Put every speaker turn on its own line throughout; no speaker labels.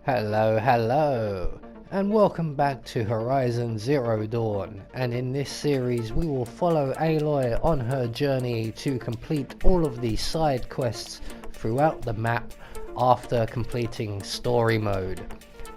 Hello, and welcome back to Horizon Zero Dawn, and in this series we will follow Aloy on her journey to complete all of the side quests throughout the map after completing story mode,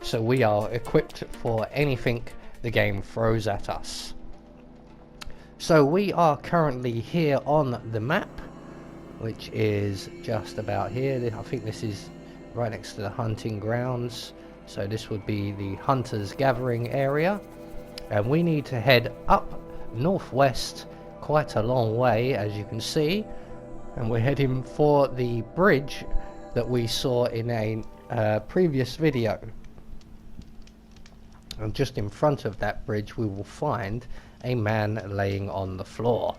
so we are equipped for anything the game throws at us. So we are currently here on the map, which is just about here. I think this is right next to the hunting grounds, so this would be the hunters gathering area, and we need to head up northwest quite a long way, as you can see, and we're heading for the bridge that we saw in a previous video. And just in front of that bridge we will find a man laying on the floor.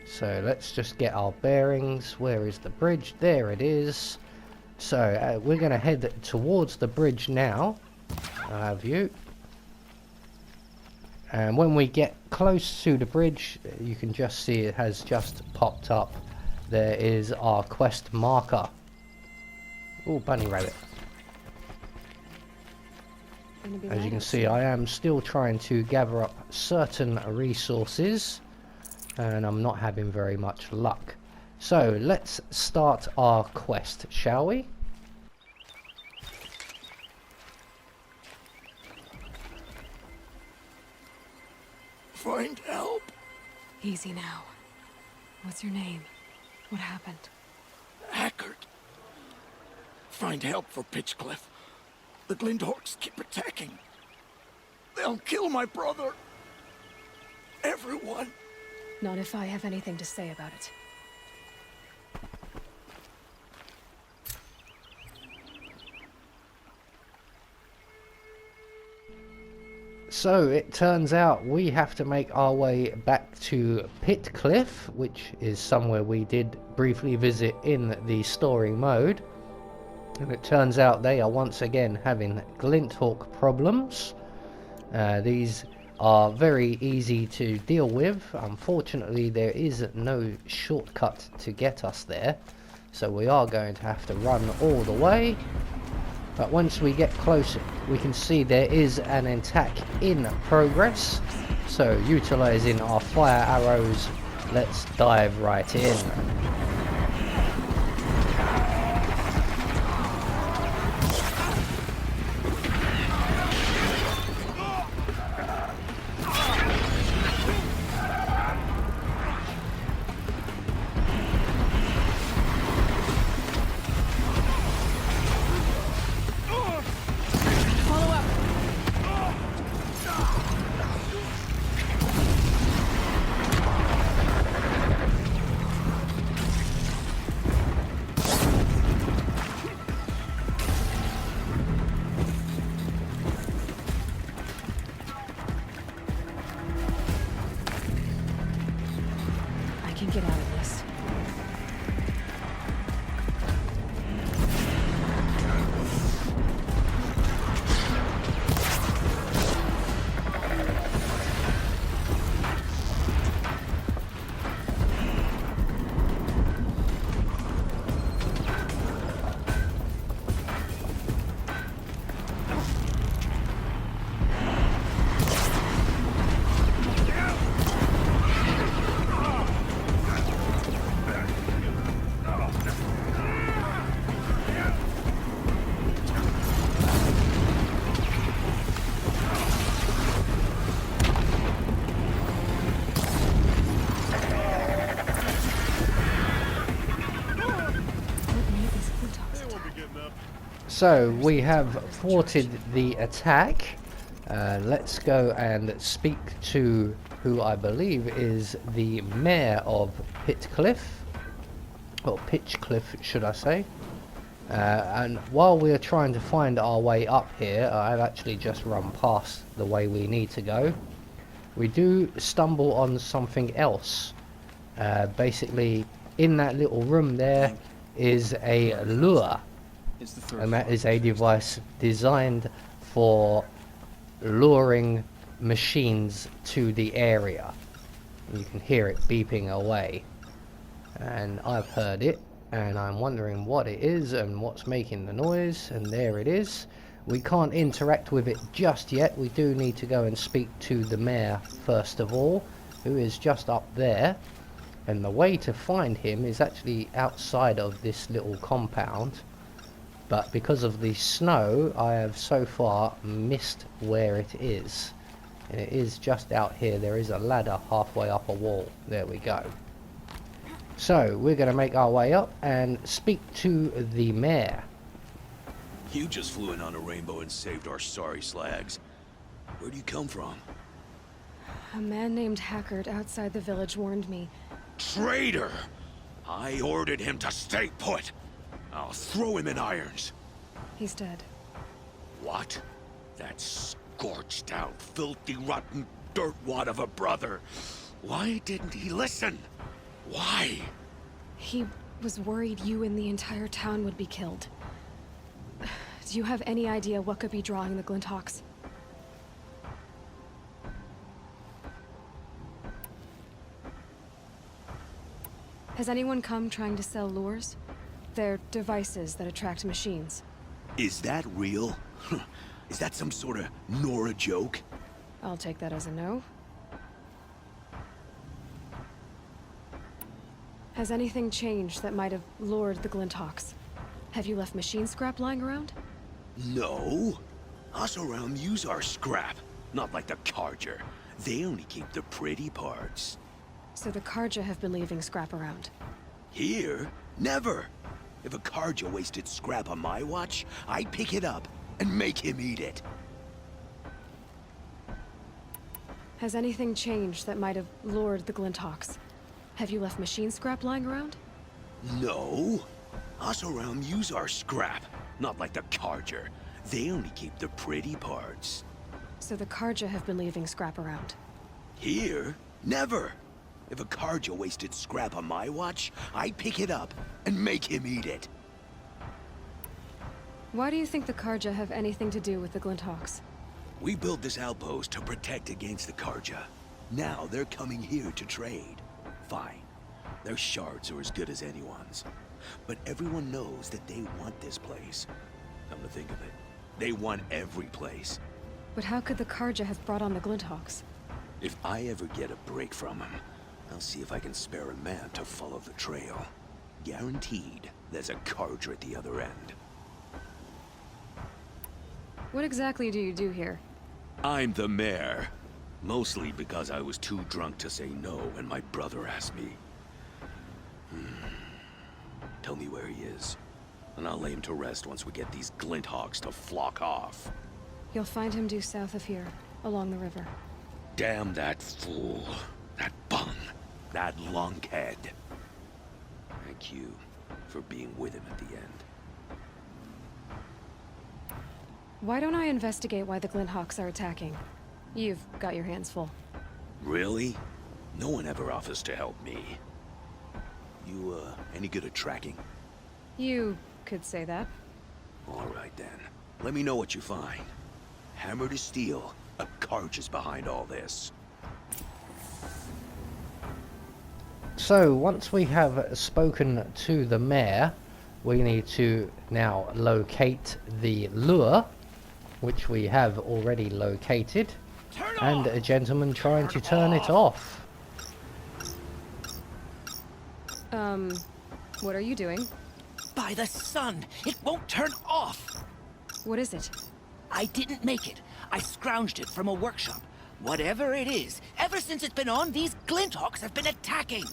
So let's just get our bearings. Where is the bridge? There it is. So we're going to head towards the bridge now. I have you. And when we get close to the bridge, you can just see it has just popped up. There is our quest marker. Oh, bunny rabbit. As you can see, I am still trying to gather up certain resources, and I'm not having very much luck. So let's start our quest, shall we?
Find help.
Easy now. What's your name? What happened?
Hackard. Find help for Pitchcliff. The Glindorks keep attacking. They'll kill my brother. Everyone.
Not if I have anything to say about it.
So it turns out we have to make our way back to Pitcliff, which is somewhere we did briefly visit in the story mode. And it turns out they are once again having Glinthawk problems. These are very easy to deal with. Unfortunately, there is no shortcut to get us there, so we are going to have to run all the way. But once we get closer, we can see there is an attack in progress. So utilizing our fire arrows, let's dive right in.
Get out of this.
So we have thwarted the attack. Let's go and speak to who I believe is the mayor of Pitcliff, or Pitchcliff should I say. And while we are trying to find our way up here, I've actually just run past the way we need to go. We do stumble on something else. Basically, in that little room there is a lure. And that is a device designed for luring machines to the area. You can hear it beeping away. And I've heard it. and I'm wondering what it is and what's making the noise, and there it is. We can't interact with it just yet. We do need to go and speak to the mayor first of all, who is just up there, and the way to find him is actually outside of this little compound, but because of the snow I have so far missed where it is, and it is just out here. There is a ladder halfway up a wall. There we go. So we're going to make our way up and speak to the mayor.
You just flew in on a rainbow and saved our sorry slags. Where do you come from?
A man named Hackard outside the village warned me.
Traitor! I ordered him to stay put. I'll throw him in irons.
He's dead.
What? That scorched out, filthy, rotten dirtwad of a brother. Why didn't he listen? Why?
He was worried you and the entire town would be killed. Do you have any idea what could be drawing the Glinthawks? Has anyone come trying to sell lures? They're devices that attract machines.
Is that real? Is that some sort of Nora joke?
I'll take that as a no. Has anything changed that might have lured the Glinthawks? Have you left machine scrap lying around?
No. Us around use our scrap. Not like the Carja. They only keep the pretty parts.
So the Carja have been leaving scrap around.
Here? Never. If a Carja wasted scrap on my watch, I'd pick it up and make him eat it.
Has anything changed that might have lured the Glinthawks? Have you left machine scrap lying around?
No. Us around use our scrap. Not like the Carja. They only keep the pretty parts.
So the Carja have been leaving scrap around.
Here? Never. If a Carja wasted scrap on my watch, I'd pick it up and make him eat it.
Why do you think the Carja have anything to do with the Glinthawks?
We built this outpost to protect against the Carja. Now they're coming here to trade. Fine. Their shards are as good as anyone's. But everyone knows that they want this place. Come to think of it, they want every place.
But how could the Carja have brought on the Glinthawks?
If I ever get a break from them, I'll see if I can spare a man to follow the trail. Guaranteed, there's a Carja at the other end.
What exactly do you do here?
I'm the mayor. Mostly because I was too drunk to say no when my brother asked me. Tell me where he is, and I'll lay him to rest once we get these Glinthawks to flock off.
You'll find him due south of here, along the river.
Damn that fool. That bung. That lunkhead. Thank you for being with him at the end.
Why don't I investigate why the Glinthawks are attacking? You've got your hands full.
Really? No one ever offers to help me. You, any good at tracking?
You could say that.
All right, then. Let me know what you find. Hammer to steel, a Carja is behind all this.
So once we have spoken to the mayor, we need to now locate the lure, which we have already located, and a gentleman trying to turn it off.
What are you doing?
By the sun, it won't turn off.
What is it?
I didn't make it. I scrounged it from a workshop. Whatever it is, ever since it's been on, these Glinthawks have been attacking.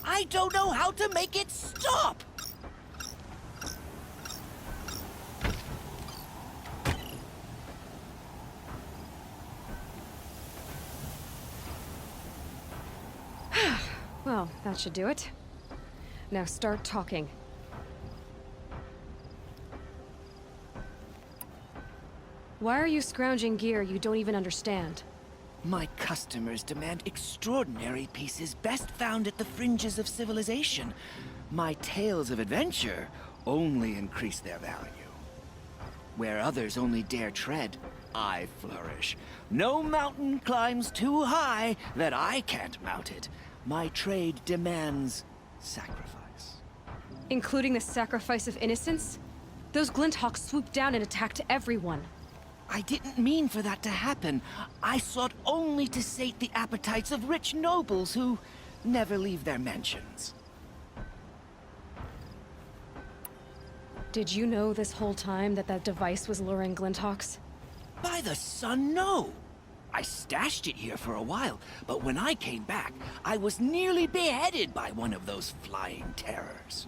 I don't know how to make it stop.
Well, that should do it. Now start talking. Why are you scrounging gear you don't even understand?
My customers demand extraordinary pieces best found at the fringes of civilization. My tales of adventure only increase their value. Where others only dare tread, I flourish. No mountain climbs too high that I can't mount it. My trade demands sacrifice.
Including the sacrifice of innocents? Those Glinthawks swooped down and attacked everyone.
I didn't mean for that to happen. I sought only to sate the appetites of rich nobles who never leave their mansions.
Did you know this whole time that that device was luring Glinthawks?
By the sun, no! I stashed it here for a while, but when I came back, I was nearly beheaded by one of those flying terrors.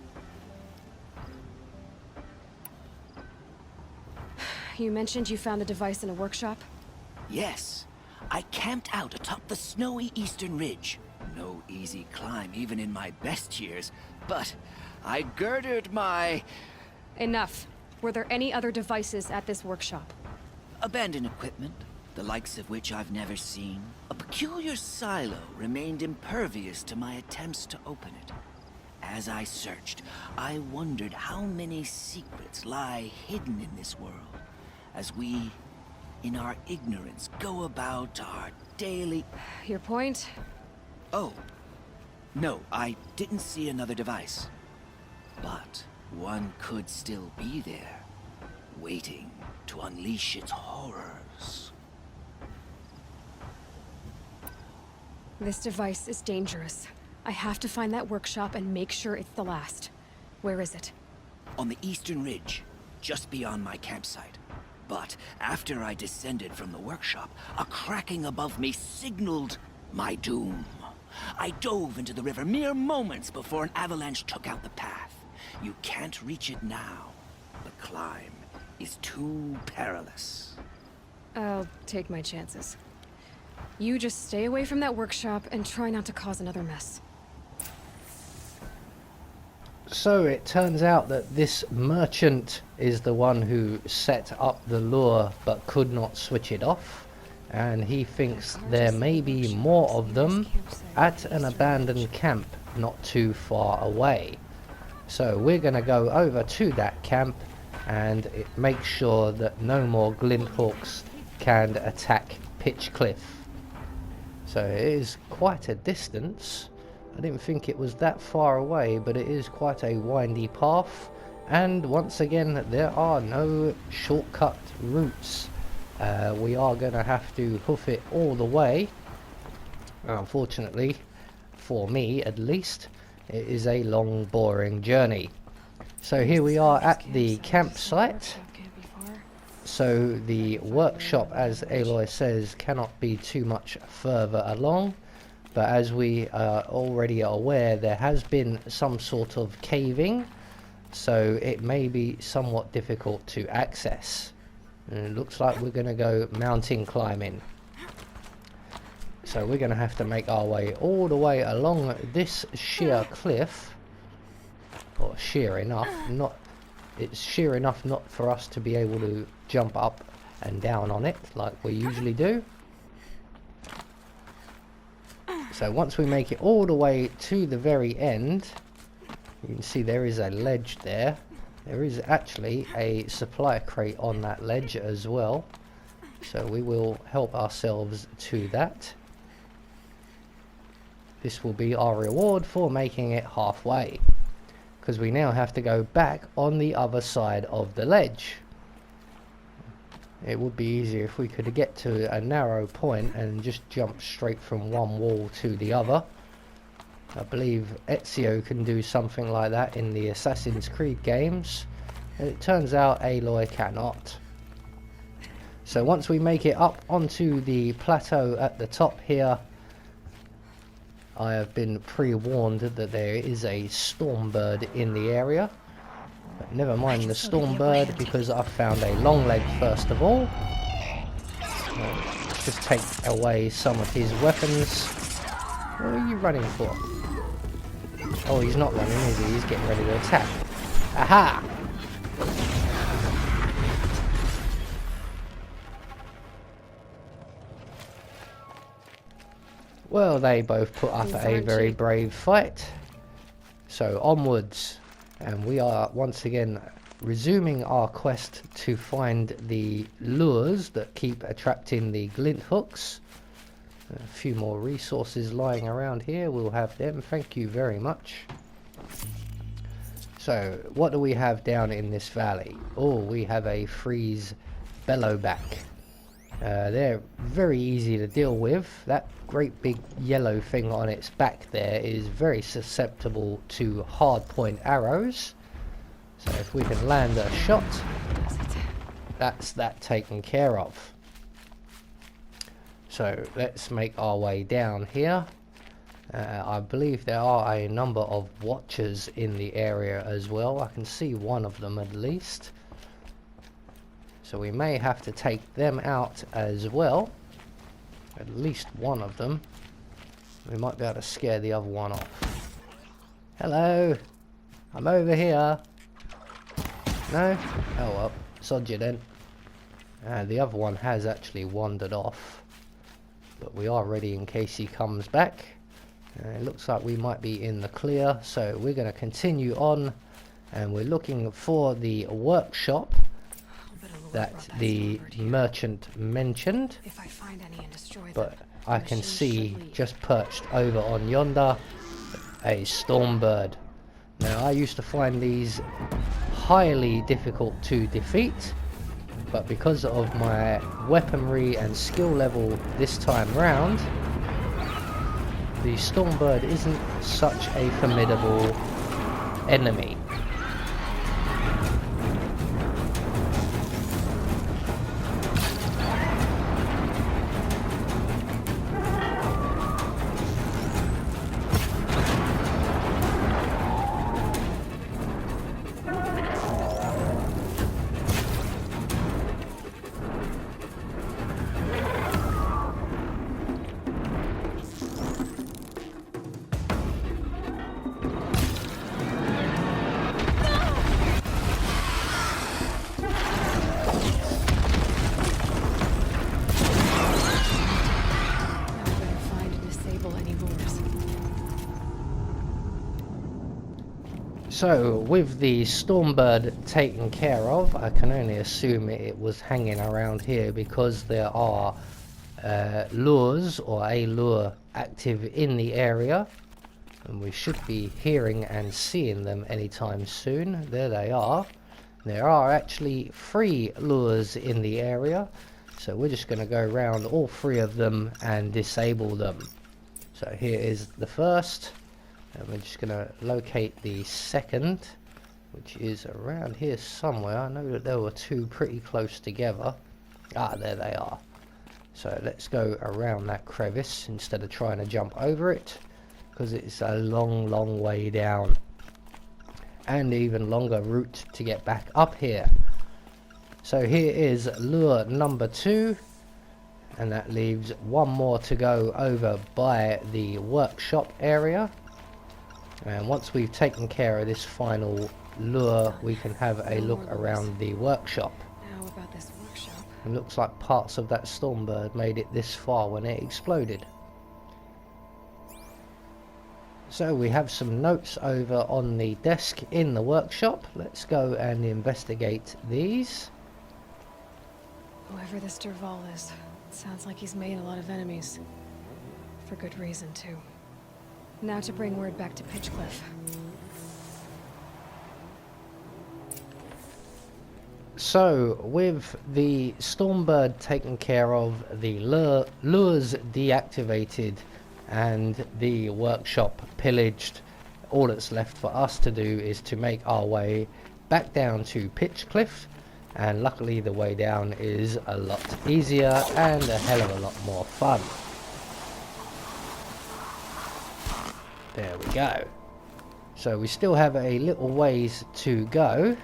You mentioned you found the device in a workshop?
Yes, I camped out atop the snowy eastern ridge. No easy climb even in my best years, but I girded my...
Enough. Were there any other devices at this workshop?
abandoned equipment, the likes of which I've never seen. A peculiar silo remained impervious to my attempts to open it. As I searched, I wondered how many secrets lie hidden in this world, as we, in our ignorance, go about our daily...
Your point?
Oh. No, I didn't see another device. But one could still be there, waiting to unleash its horrors.
This device is dangerous. I have to find that workshop and make sure it's the last. Where is it?
On the eastern ridge, just beyond my campsite. But after I descended from the workshop, a cracking above me signaled my doom. I dove into the river mere moments before an avalanche took out the path. You can't reach it now. The climb is too perilous.
I'll take my chances. You just stay away from that workshop and try not to cause another mess.
So it turns out that this merchant is the one who set up the lure but could not switch it off, and he thinks there may be more of them at an abandoned camp not too far away. So we're going to go over to that camp and make sure that no more Glinthawks can attack Pitch Cliff. So it is quite a distance. I didn't think it was that far away, but it is quite a windy path, and once again there are no shortcut routes. We are going to have to hoof it all the way. Unfortunately, for me at least, it is a long boring journey. So here we are at the campsite. So the workshop, as Aloy says, cannot be too much further along. But as we are already aware, there has been some sort of caving, so it may be somewhat difficult to access. And it looks like we're going to go mountain climbing. So we're going to have to make our way all the way along this sheer cliff. Or sheer enough, it's sheer enough not for us to be able to jump up and down on it like we usually do. So once we make it all the way to the very end, you can see there is a ledge there. There is actually a supply crate on that ledge as well. So we will help ourselves to that. This will be our reward for making it halfway, because we now have to go back on the other side of the ledge. It would be easier if we could get to a narrow point and just jump straight from one wall to the other. I believe Ezio can do something like that in the Assassin's Creed games. It turns out Aloy cannot. So once we make it up onto the plateau at the top here, I have been pre-warned that there is a stormbird in the area. But never mind the stormbird, because I found a long leg first of all. Let's just take away some of his weapons. What are you running for? Oh, he's not running, is he? He's getting ready to attack. Aha! Well, they both put up a very brave fight. So onwards. And we are once again resuming our quest to find the lures that keep attracting the glint hooks. A few more resources lying around here, we'll have them, thank you very much. So, what do we have down in this valley? Oh, we have a freeze bellowback. They're very easy to deal with. That great big yellow thing on its back there is very susceptible to hard point arrows. So if we can land a shot, that's that taken care of. So let's make our way down here. I believe there are a number of watchers in the area as well. I can see one of them at least. So we may have to take them out as well. At least one of them. We might be able to scare the other one off. Hello! I'm over here! No? Oh well, sod you then. The other one has actually wandered off. But we are ready in case he comes back. It looks like we might be in the clear, so we're going to continue on. And we're looking for the workshop that the merchant mentioned,
If I find any and destroy
but
them,
I
the
can
machine
see
should leave.
just perched over on yonder a stormbird. Now I used to find these highly difficult to defeat, but because of my weaponry and skill level this time round, the stormbird isn't such a formidable enemy. So, with the stormbird taken care of, I can only assume it was hanging around here because there are lures or a lure active in the area. And we should be hearing and seeing them anytime soon. There they are. There are actually 3 lures in the area. So we're just going to go around all 3 of them and disable them. So here is the first. And we're just going to locate the second, which is around here somewhere. I know that there were 2 pretty close together. Ah, there they are. So let's go around that crevice instead of trying to jump over it, because it's a long way down. And even longer route to get back up here. So here is lure number 2. And that leaves 1 more to go over by the workshop area. And once we've taken care of this final lure, we can have a look around the workshop.
Now about this workshop.
It looks like parts of that stormbird made it this far when it exploded. So we have some notes over on the desk in the workshop. Let's go and investigate these.
Whoever this Derval is, it sounds like he's made a lot of enemies. For good reason, too. Now to bring word back to Pitchcliff.
So, with the stormbird taken care of, the lures deactivated, and the workshop pillaged, all that's left for us to do is to make our way back down to Pitchcliff, and luckily the way down is a lot easier and a hell of a lot more fun. There we go. So we still have a little ways to go,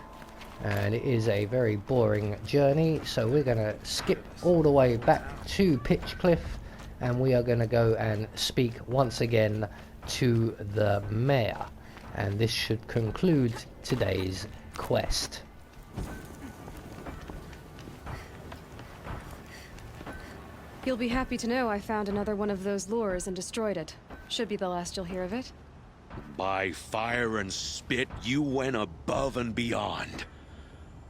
and it is a very boring journey, so we're going to skip all the way back to Pitchcliff, and we are going to go and speak once again to the mayor, and this should conclude today's quest.
You'll be happy to know I found another one of those lures and destroyed it. Should be the last you'll hear of it.
By fire and spit, you went above and beyond.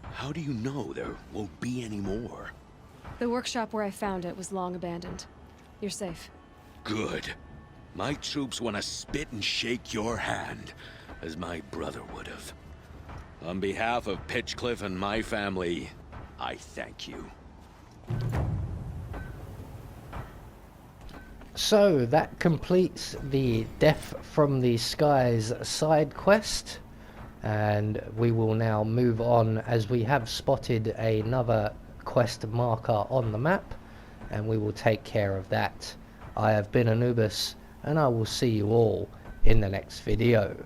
How do you know there won't be any more?
The workshop where I found it was long abandoned. You're safe.
Good. My troops want to spit and shake your hand, as my brother would have. On behalf of Pitchcliff and my family, I thank you.
So that completes the Death from the Skies side quest, and we will now move on as we have spotted another quest marker on the map, and we will take care of that. I have been Anubis, and I will see you all in the next video.